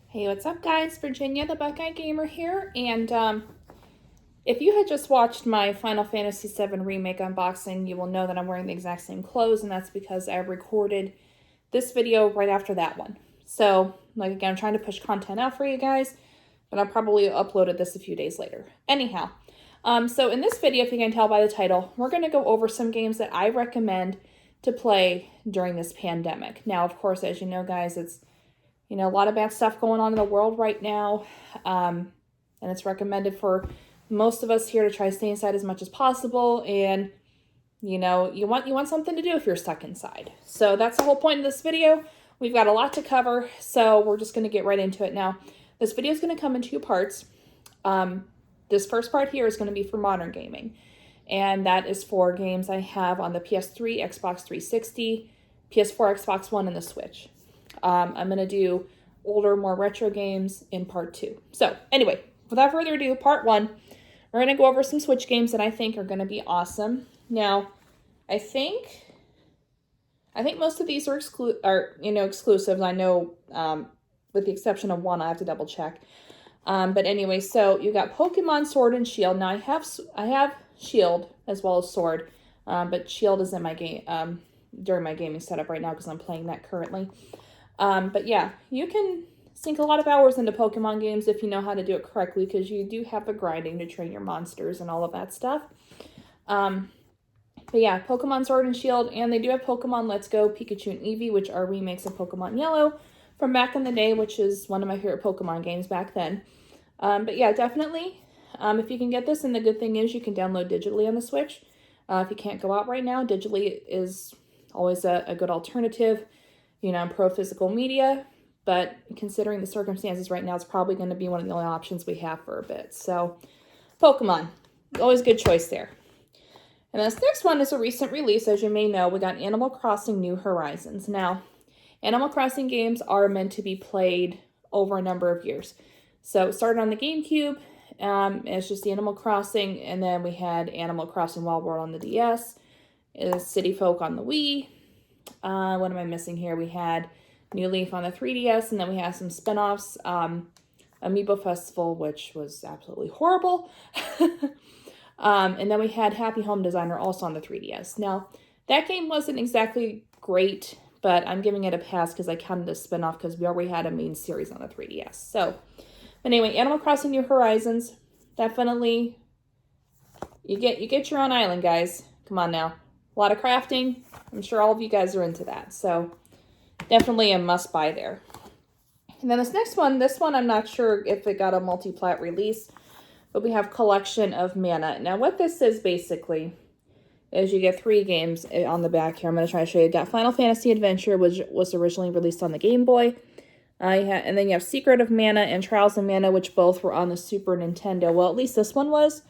Hey, what's up guys? Virginia, the Buckeye Gamer here, and if you had just watched my Final Fantasy VII Remake unboxing, you will know that I'm wearing the exact same clothes, and that's because I recorded this video right after that one. So, like again, I'm trying to push content out for you guys, but I'll probably uploaded this a few days later. Anyhow, so in this video, if you can tell by the title, we're going to go over some games that I recommend to play during this pandemic. Now, of course, as you know, guys, it's a lot of bad stuff going on in the world right now. And it's recommended for most of us here to try to stay inside as much as possible. And, you want something to do if you're stuck inside. So that's the whole point of this video. We've got a lot to cover, so we're just going to get right into it now. This video is going to come in two parts. This first part here is going to be for modern gaming. And that is for games I have on the PS3, Xbox 360, PS4, Xbox One, and the Switch. I'm going to do older, more retro games in part two. So anyway, without further ado, part one, we're going to go over some Switch games that I think are going to be awesome. Now, I think most of these are exclusives. I know, with the exception of one, I have to double check. But anyway, so you got Pokemon Sword and Shield. Now I have Shield as well as Sword, but Shield is in my game during my gaming setup right now because I'm playing that currently. But yeah, you can sink a lot of hours into Pokemon games if you know how to do it correctly, because you do have the grinding to train your monsters and all of that stuff. But yeah, Pokemon Sword and Shield, and they do have Pokemon Let's Go, Pikachu, and Eevee, which are remakes of Pokemon Yellow from back in the day, which is one of my favorite Pokemon games back then. But yeah, definitely, if you can get this, and the good thing is you can download digitally on the Switch. If you can't go out right now, digitally is always a good alternative. I'm pro physical media, but considering the circumstances right now, it's probably going to be one of the only options we have for a bit. So, Pokemon, always a good choice there. And this next one is a recent release. As you may know, we got Animal Crossing New Horizons. Now, Animal Crossing games are meant to be played over a number of years. So, it started on the GameCube. It's just the Animal Crossing, and then we had Animal Crossing Wild World on the DS, City Folk on the Wii. What am I missing here? We had New Leaf on the 3DS, and then we had some spin-offs. Amiibo Festival, which was absolutely horrible. And then we had Happy Home Designer also on the 3DS. Now, that game wasn't exactly great, but I'm giving it a pass because I counted the spin-off because we already had a main series on the 3DS. So, anyway, Animal Crossing New Horizons, definitely, you get your own island, guys. Come on now. A lot of crafting. I'm sure all of you guys are into that. So definitely a must buy there. And then this one I'm not sure if it got a multi-plat release, but we have Collection of Mana. Now what this is basically is you get 3 games on the back here. I'm going to try to show you. You got Final Fantasy Adventure, which was originally released on the Game Boy. And then you have Secret of Mana and Trials of Mana, which both were on the Super Nintendo. Well, at least this one was.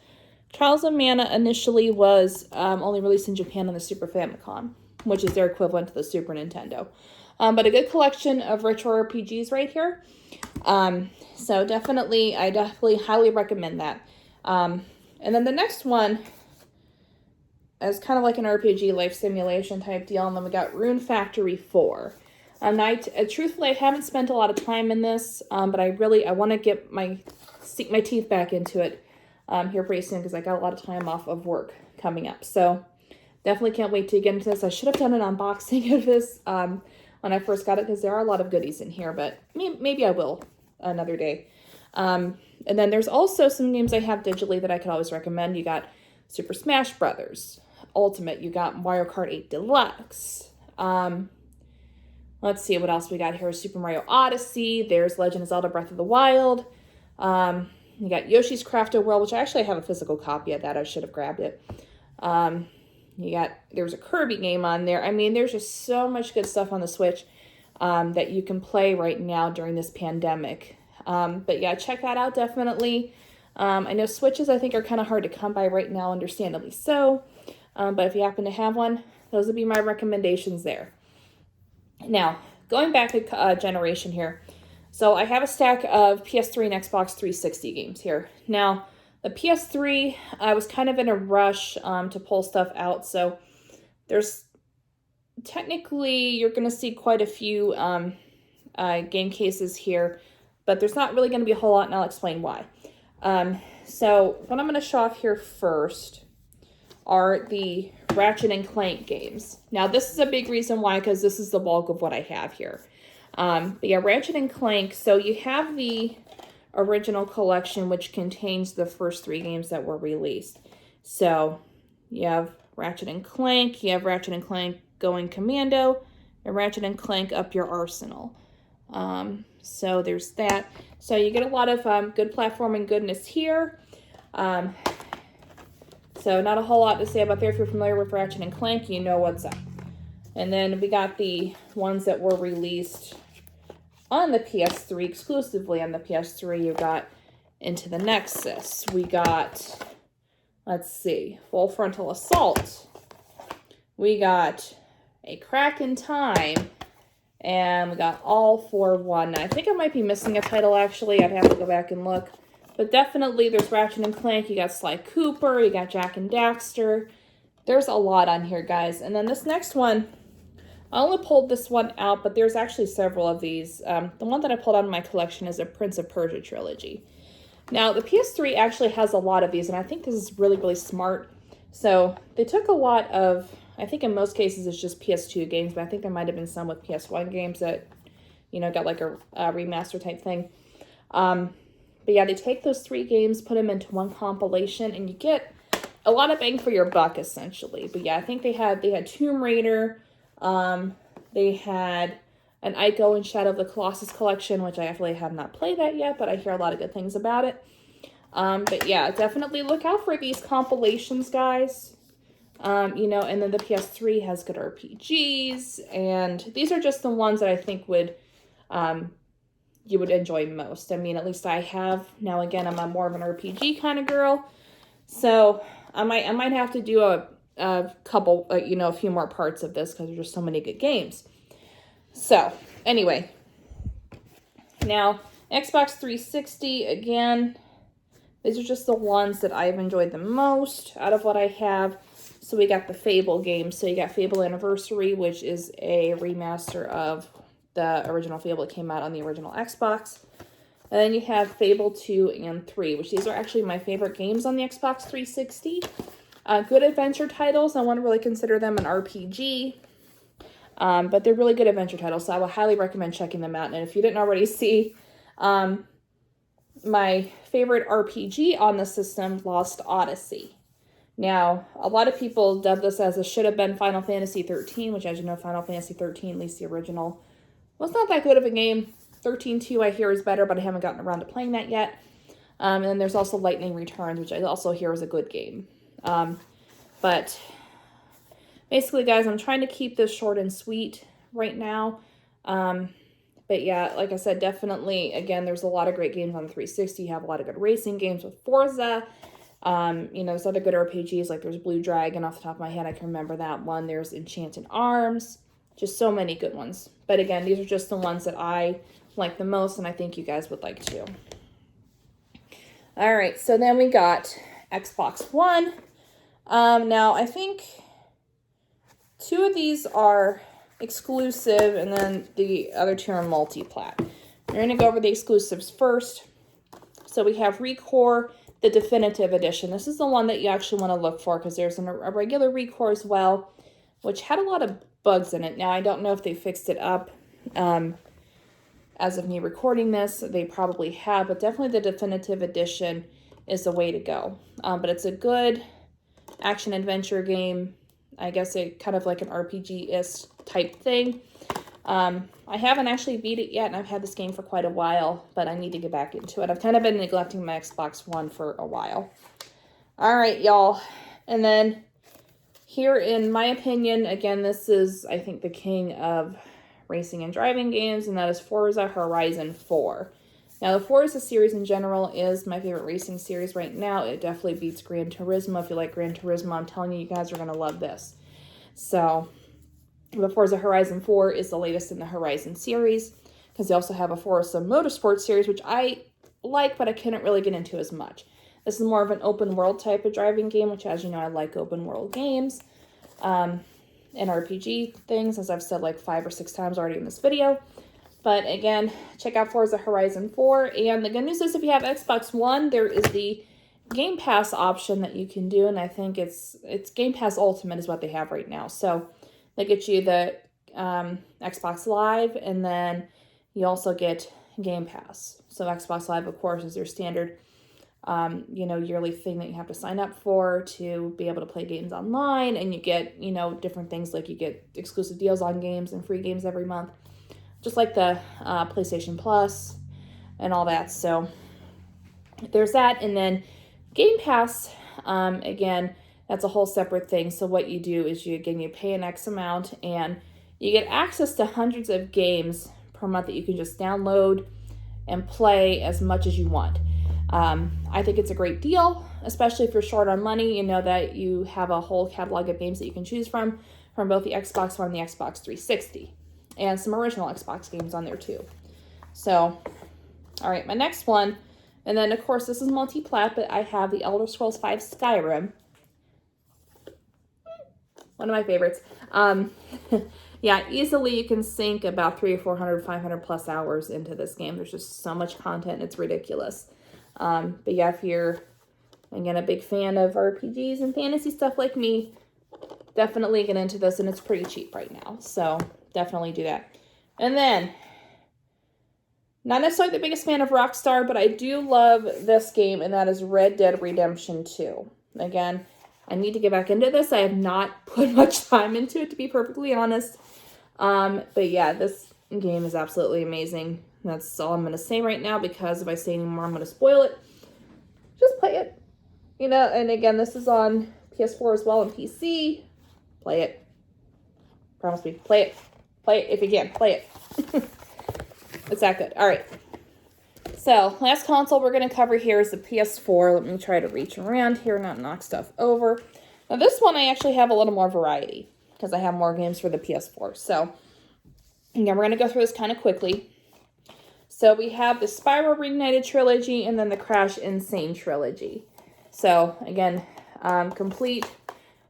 Trials of Mana initially was only released in Japan on the Super Famicom, which is their equivalent to the Super Nintendo. But a good collection of retro RPGs right here. So I definitely highly recommend that. And then the next one is kind of like an RPG life simulation type deal. And then we got Rune Factory 4. Truthfully, I haven't spent a lot of time in this, but I want to get my teeth back into it here pretty soon because I got a lot of time off of work coming up. So definitely can't wait to get into this. I should have done an unboxing of this when I first got it because there are a lot of goodies in here, but maybe I will another day. And then there's also some games I have digitally that I could always recommend. You got Super Smash Brothers Ultimate. You got Mario Kart 8 Deluxe. Let's see what else we got here. Super Mario Odyssey. There's Legend of Zelda Breath of the Wild. You got Yoshi's Crafted World, which I actually have a physical copy of that. I should have grabbed it. There's a Kirby game on there. I mean, there's just so much good stuff on the Switch that you can play right now during this pandemic. But yeah, check that out, definitely. I know Switches, I think, are kind of hard to come by right now, understandably so. But if you happen to have one, those would be my recommendations there. Now, going back a generation here. So I have a stack of PS3 and Xbox 360 games here. Now, the PS3, I was kind of in a rush to pull stuff out. So there's technically, you're going to see quite a few game cases here. but there's not really going to be a whole lot, and I'll explain why. So what I'm going to show off here first are the Ratchet and Clank games. Now, this is a big reason why, because this is the bulk of what I have here. But yeah, Ratchet and Clank. So you have the original collection, which contains the first 3 games that were released. So you have Ratchet and Clank, you have Ratchet and Clank Going Commando, and Ratchet and Clank Up Your Arsenal. So there's that. So you get a lot of good platforming goodness here. So not a whole lot to say about there. If you're familiar with Ratchet and Clank, you know what's up. And then we got the ones that were released on the PS3, exclusively on the PS3. You got Into the Nexus. We got, let's see, Full Frontal Assault. We got A Crack in Time. And we got All for One. Now, I think I might be missing a title, actually. I'd have to go back and look. But definitely, there's Ratchet and Clank. You got Sly Cooper. You got Jak and Daxter. There's a lot on here, guys. And then this next one, I only pulled this one out, but there's actually several of these. The one that I pulled out of my collection is a Prince of Persia trilogy. Now, the PS3 actually has a lot of these, and I think this is really, really smart. So they took a lot of, I think in most cases it's just PS2 games, but I think there might have been some with PS1 games that, you know, got like a remaster type thing. But yeah, they take those 3 games, put them into one compilation, and you get a lot of bang for your buck, essentially. But yeah, I think they had Tomb Raider, they had an Ico and Shadow of the Colossus collection, which I actually have not played that yet, but I hear a lot of good things about it. But yeah, definitely look out for these compilations, guys. You know, and then the PS3 has good RPGs, and these are just the ones that I think would, you would enjoy most. I mean, at least I have. Now, again, I'm more of an RPG kind of girl, so I might have to do a couple, you know, a few more parts of this because there's just so many good games. So, anyway, now, Xbox 360, again, these are just the ones that I've enjoyed the most out of what I have. So we got the Fable games. So you got Fable Anniversary, which is a remaster of the original Fable that came out on the original Xbox. And then you have Fable 2 and 3, which these are actually my favorite games on the Xbox 360. Good adventure titles. I want to really consider them an RPG. But they're really good adventure titles, so I would highly recommend checking them out. And if you didn't already see, my favorite RPG on the system, Lost Odyssey. Now, a lot of people dub this as a should have been Final Fantasy 13, which, as you know, Final Fantasy 13, at least the original, was not that good of a game. 13-2 I hear is better, but I haven't gotten around to playing that yet. And then there's also Lightning Returns, which I also hear is a good game. But basically, guys, I'm trying to keep this short and sweet right now. But yeah, like I said, definitely, again, there's a lot of great games on the 360. You have a lot of good racing games with Forza. You know, there's other good RPGs, like there's Blue Dragon off the top of my head. I can remember that one. There's Enchanted Arms. Just so many good ones. But again, these are just the ones that I like the most, and I think you guys would like too. All right, so then we got Xbox One. Now, I think 2 of these are exclusive, and then the other 2 are multi-plat. We're going to go over the exclusives first. So we have ReCore, the Definitive Edition. This is the one that you actually want to look for because there's a regular ReCore as well, which had a lot of bugs in it. Now, I don't know if they fixed it up as of me recording this. They probably have, but definitely the Definitive Edition is the way to go. But it's a good action-adventure game. I guess it kind of like an RPG-ish type thing. I haven't actually beat it yet, and I've had this game for quite a while, but I need to get back into it. I've kind of been neglecting my Xbox One for a while. All right, y'all. And then here, in my opinion, again, this is, I think, the king of racing and driving games, and that is Forza Horizon 4. Now, the Forza series in general is my favorite racing series right now. It definitely beats Gran Turismo. If you like Gran Turismo, I'm telling you, you guys are going to love this. So, the Forza Horizon 4 is the latest in the Horizon series, because they also have a Forza Motorsport series, which I like, but I couldn't really get into as much. This is more of an open world type of driving game, which, as you know, I like open world games and RPG things, as I've said like 5 or 6 times already in this video. But again, check out Forza Horizon 4. And the good news is if you have Xbox One, there is the Game Pass option that you can do. And I think it's Game Pass Ultimate is what they have right now. So they get you the Xbox Live, and then you also get Game Pass. So Xbox Live, of course, is your standard yearly thing that you have to sign up for to be able to play games online, and you get, different things like you get exclusive deals on games and free games every month, just like the PlayStation Plus and all that. So there's that. And then Game Pass, again, that's a whole separate thing. So what you do is you pay an X amount and you get access to hundreds of games per month that you can just download and play as much as you want. I think it's a great deal, especially if you're short on money. You know that you have a whole catalog of games that you can choose from both the Xbox One and the Xbox 360, and some original Xbox games on there too. So, all right, my next one, and then of course this is multi-plat, but I have the Elder Scrolls V Skyrim, one of my favorites. Yeah, easily you can sink about 300, 400, 500 plus hours into this game. There's just so much content, it's ridiculous. But yeah, if you're, again, a big fan of RPGs and fantasy stuff like me, definitely get into this, and it's pretty cheap right now. So definitely do that. And then, not necessarily the biggest fan of Rockstar, but I do love this game, and that is Red Dead Redemption 2. Again, I need to get back into this. I have not put much time into it, to be perfectly honest. But yeah, this game is absolutely amazing. That's all I'm going to say right now, because if I say any more, I'm going to spoil it. Just play it. And again, this is on PS4 as well and PC. Play it. Promise me. Play it. Play it if you can. Play it. It's that good. All right. So, last console we're going to cover here is the PS4. Let me try to reach around here, not knock stuff over. Now, this one I actually have a little more variety, because I have more games for the PS4. So, again, we're going to go through this kind of quickly. So we have the Spyro Reignited trilogy and then the Crash Insane trilogy. So again, complete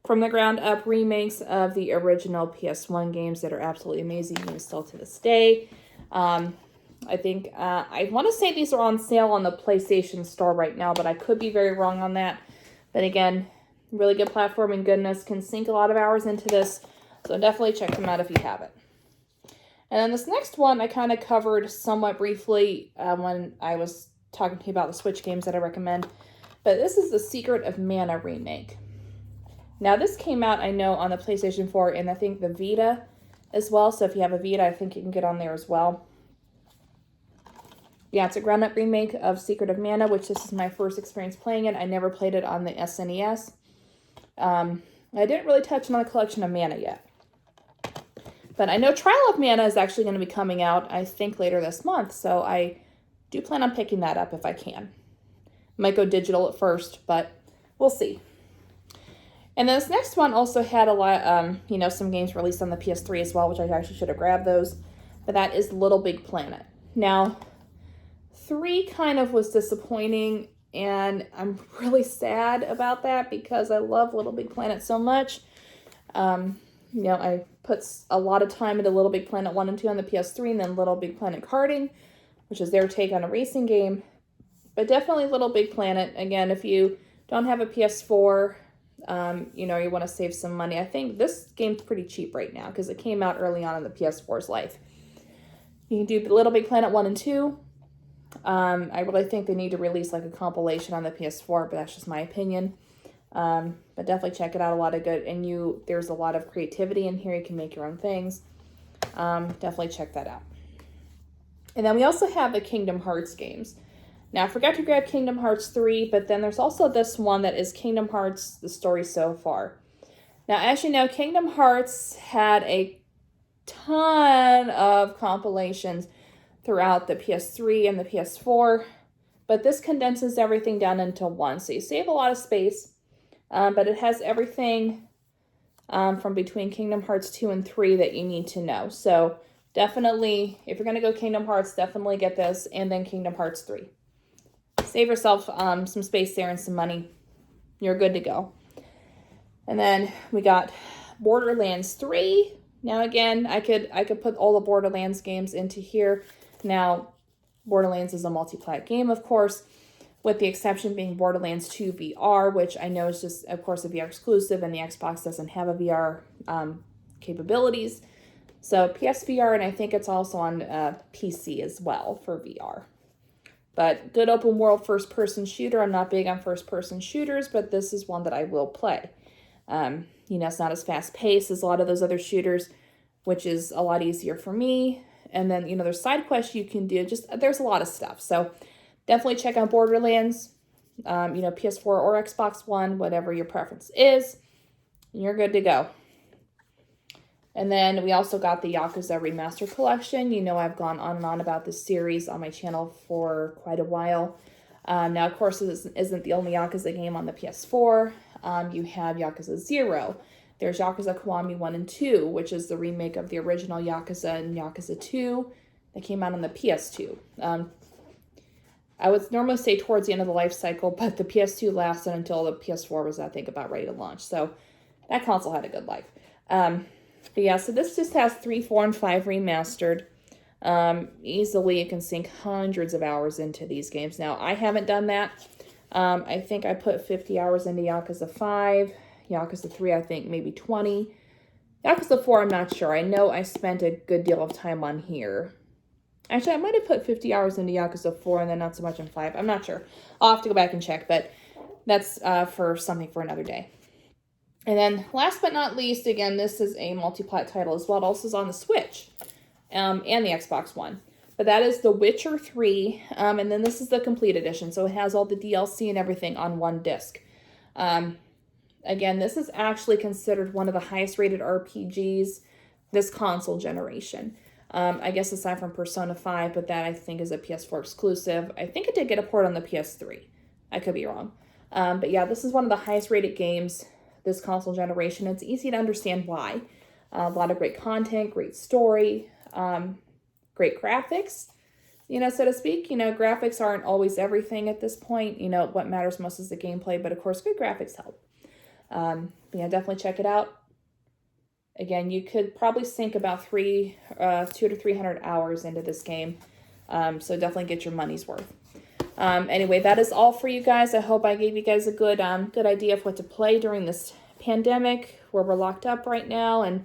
from the ground up remakes of the original PS1 games that are absolutely amazing games still to this day. I think, I want to say these are on sale on the PlayStation Store right now, but I could be very wrong on that. But again, really good platforming goodness, can sink a lot of hours into this. So definitely check them out if you haven't. And then this next one I kind of covered somewhat briefly when I was talking to you about the Switch games that I recommend. But this is the Secret of Mana remake. Now this came out, I know, on the PlayStation 4 and I think the Vita as well. So if you have a Vita, I think you can get on there as well. Yeah, it's a ground-up remake of Secret of Mana, which this is my first experience playing it. I never played it on the SNES. I didn't really touch on the Collection of Mana yet. But I know Trial of Mana is actually going to be coming out, I think, later this month. So I do plan on picking that up if I can. Might go digital at first, but we'll see. And then this next one also had a lot, some games released on the PS3 as well, which I actually should have grabbed those. But that is Little Big Planet. Now, 3 kind of was disappointing, and I'm really sad about that because I love Little Big Planet so much. I put a lot of time into Little Big Planet 1 and 2 on the PS3, and then Little Big Planet Karting, which is their take on a racing game. But definitely Little Big Planet. Again, if you don't have a PS4, you want to save some money. I think this game's pretty cheap right now because it came out early on in the PS4's life. You can do Little Big Planet 1 and 2. I really think they need to release like a compilation on the PS4, but that's just my opinion. But definitely check it out. A lot of good, and there's a lot of creativity in here. You can make your own things. Definitely check that out. And then we also have the Kingdom Hearts games. Now, I forgot to grab Kingdom Hearts 3, but then there's also this one that is Kingdom Hearts, The Story So Far. Now, as you know, Kingdom Hearts had a ton of compilations throughout the PS3 and the PS4, but this condenses everything down into one. So you save a lot of space, but it has everything from between Kingdom Hearts 2 and 3 that you need to know. So definitely, if you're going to go Kingdom Hearts, definitely get this, and then Kingdom Hearts 3. Save yourself some space there and some money. You're good to go. And then we got Borderlands 3. Now again, I could put all the Borderlands games into here. Now, Borderlands is a multi-plat game, of course, with the exception being Borderlands 2 VR, which I know is just, of course, a VR exclusive, and the Xbox doesn't have a VR capabilities. So PSVR, and I think it's also on PC as well for VR. But good open world first-person shooter. I'm not big on first-person shooters, but this is one that I will play. You know, it's not as fast-paced as a lot of those other shooters, which is a lot easier for me. And then, you know, there's side quests you can do. Just, there's a lot of stuff. So definitely check out Borderlands, you know, PS4 or Xbox One, whatever your preference is. And you're good to go. And then we also got the Yakuza Remastered Collection. You know, I've gone on and on about this series on my channel for quite a while. Now, of course, this isn't the only Yakuza game on the PS4. You have Yakuza 0. There's Yakuza Kiwami 1 and 2, which is the remake of the original Yakuza and Yakuza 2 that came out on the PS2. I would normally say towards the end of the life cycle, but the PS2 lasted until the PS4 was, I think, about ready to launch. So that console had a good life. But yeah, so this just has 3, 4, and 5 remastered. Easily you can sink hundreds of hours into these games. Now, I haven't done that. I think I put 50 hours into Yakuza 5. Yakuza 3, I think maybe 20. Yakuza 4, I'm not sure. I know I spent a good deal of time on here. Actually, I might have put 50 hours into Yakuza 4 and then not so much in 5. I'm not sure. I'll have to go back and check, but that's for something for another day. And then last but not least, again, this is a multi-plat title as well. It also is on the Switch and the Xbox One. But that is The Witcher 3, and then this is the complete edition. So it has all the DLC and everything on one disc. Again, this is actually considered one of the highest rated RPGs this console generation. I guess aside from Persona 5, but that I think is a PS4 exclusive. I think it did get a port on the PS3. I could be wrong. But yeah, this is one of the highest rated games this console generation. It's easy to understand why. A lot of great content, great story, great graphics, you know, so to speak. You know, graphics aren't always everything at this point. You know, what matters most is the gameplay, but of course, good graphics help. But yeah, definitely check it out. Again, you could probably sink about 200 to 300 hours into this game. So definitely get your money's worth. Anyway, that is all for you guys. I hope I gave you guys a good idea of what to play during this pandemic where we're locked up right now. And,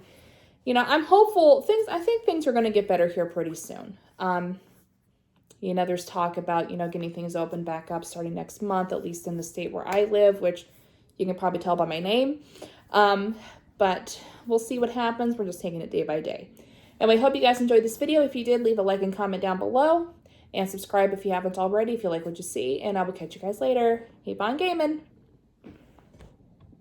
you know, I'm hopeful. I think things are going to get better here pretty soon. You know, there's talk about, you know, getting things open back up starting next month, at least in the state where I live, which you can probably tell by my name. But we'll see what happens. We're just taking it day by day. Anyway, I hope you guys enjoyed this video. If you did, leave a like and comment down below. And subscribe if you haven't already, if you like what you see. And I will catch you guys later. Keep on gaming.